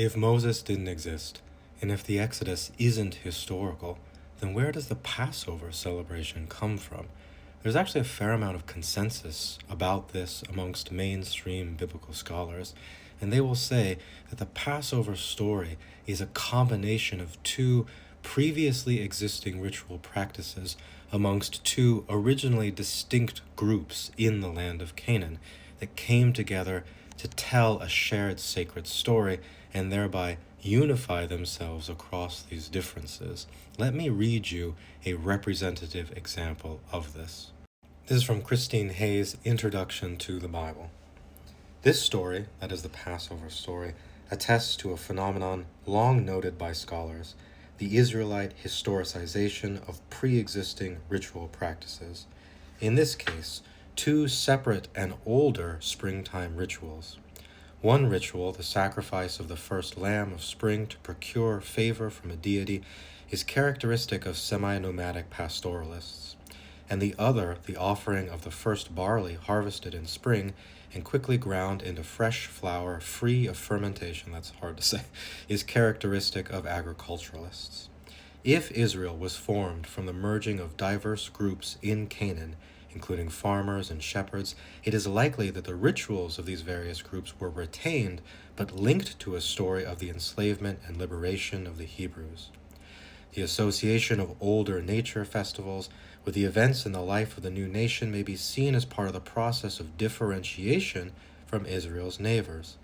If Moses didn't exist, and if the Exodus isn't historical, then where does the Passover celebration come from? There's actually a fair amount of consensus about this amongst mainstream biblical scholars, and they will say that the Passover story is a combination of two previously existing ritual practices amongst two originally distinct groups in the land of Canaan that came together to tell a shared sacred story and thereby unify themselves across these differences. Let me read you a representative example of this. This is from Christine Hayes' Introduction to the Bible. This story, that is the Passover story, attests to a phenomenon long noted by scholars, the Israelite historicization of pre-existing ritual practices. In this case, two separate and older springtime rituals. One ritual, the sacrifice of the first lamb of spring to procure favor from a deity, is characteristic of semi-nomadic pastoralists, and the other, the offering of the first barley harvested in spring and quickly ground into fresh flour free of fermentation, that's hard to say, is characteristic of agriculturalists. If Israel was formed from the merging of diverse groups in Canaan, including farmers and shepherds, it is likely that the rituals of these various groups were retained but linked to a story of the enslavement and liberation of the Hebrews. The association of older nature festivals with the events in the life of the new nation may be seen as part of the process of differentiation from Israel's neighbors.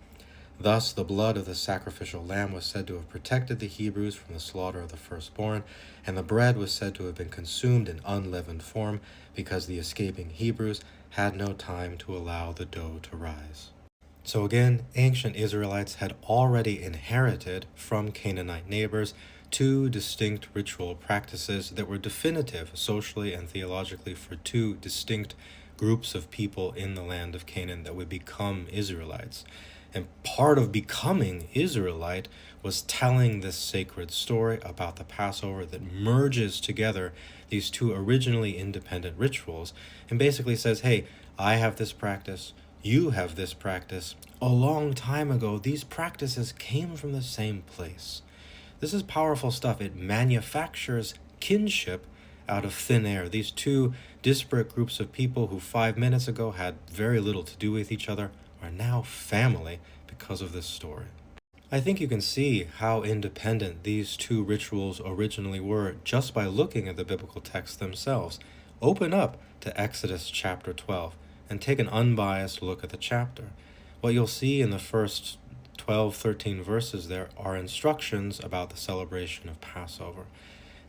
Thus, the blood of the sacrificial lamb was said to have protected the Hebrews from the slaughter of the firstborn, and the bread was said to have been consumed in unleavened form because the escaping Hebrews had no time to allow the dough to rise. So again, ancient Israelites had already inherited from Canaanite neighbors two distinct ritual practices that were definitive socially and theologically for two distinct groups of people in the land of Canaan that would become Israelites. And part of becoming Israelite was telling this sacred story about the Passover that merges together these two originally independent rituals and basically says, hey, I have this practice, you have this practice. A long time ago, these practices came from the same place. This is powerful stuff. It manufactures kinship out of thin air. These two disparate groups of people who 5 minutes ago had very little to do with each other are now family because of this story. I think you can see how independent these two rituals originally were just by looking at the biblical texts themselves. Open up to Exodus chapter 12 and take an unbiased look at the chapter. What you'll see in the first 12-13 verses there are instructions about the celebration of Passover.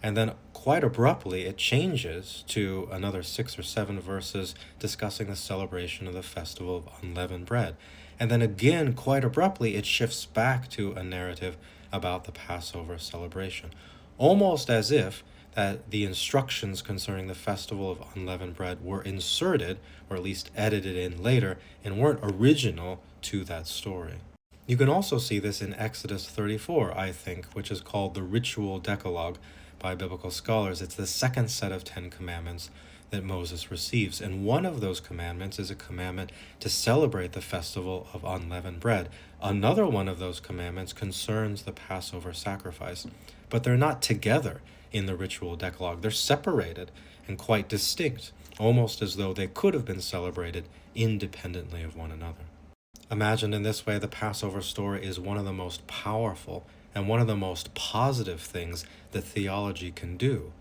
And then quite abruptly it changes to another 6 or 7 verses discussing the celebration of the festival of unleavened bread. And then again, quite abruptly, it shifts back to a narrative about the Passover celebration, almost as if that the instructions concerning the festival of unleavened bread were inserted, or at least edited in later, and weren't original to that story. You can also see this in Exodus 34, I think, which is called the Ritual Decalogue by biblical scholars. It's the second set of 10 commandments that Moses receives, and one of those commandments is a commandment to celebrate the festival of unleavened bread. Another one of those commandments concerns the Passover sacrifice, but they're not together in the Ritual Decalogue. They're separated and quite distinct, almost as though they could have been celebrated independently of one another. Imagined in this way, the Passover story is one of the most powerful and one of the most positive things that theology can do: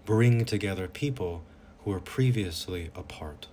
bring together people who were previously apart.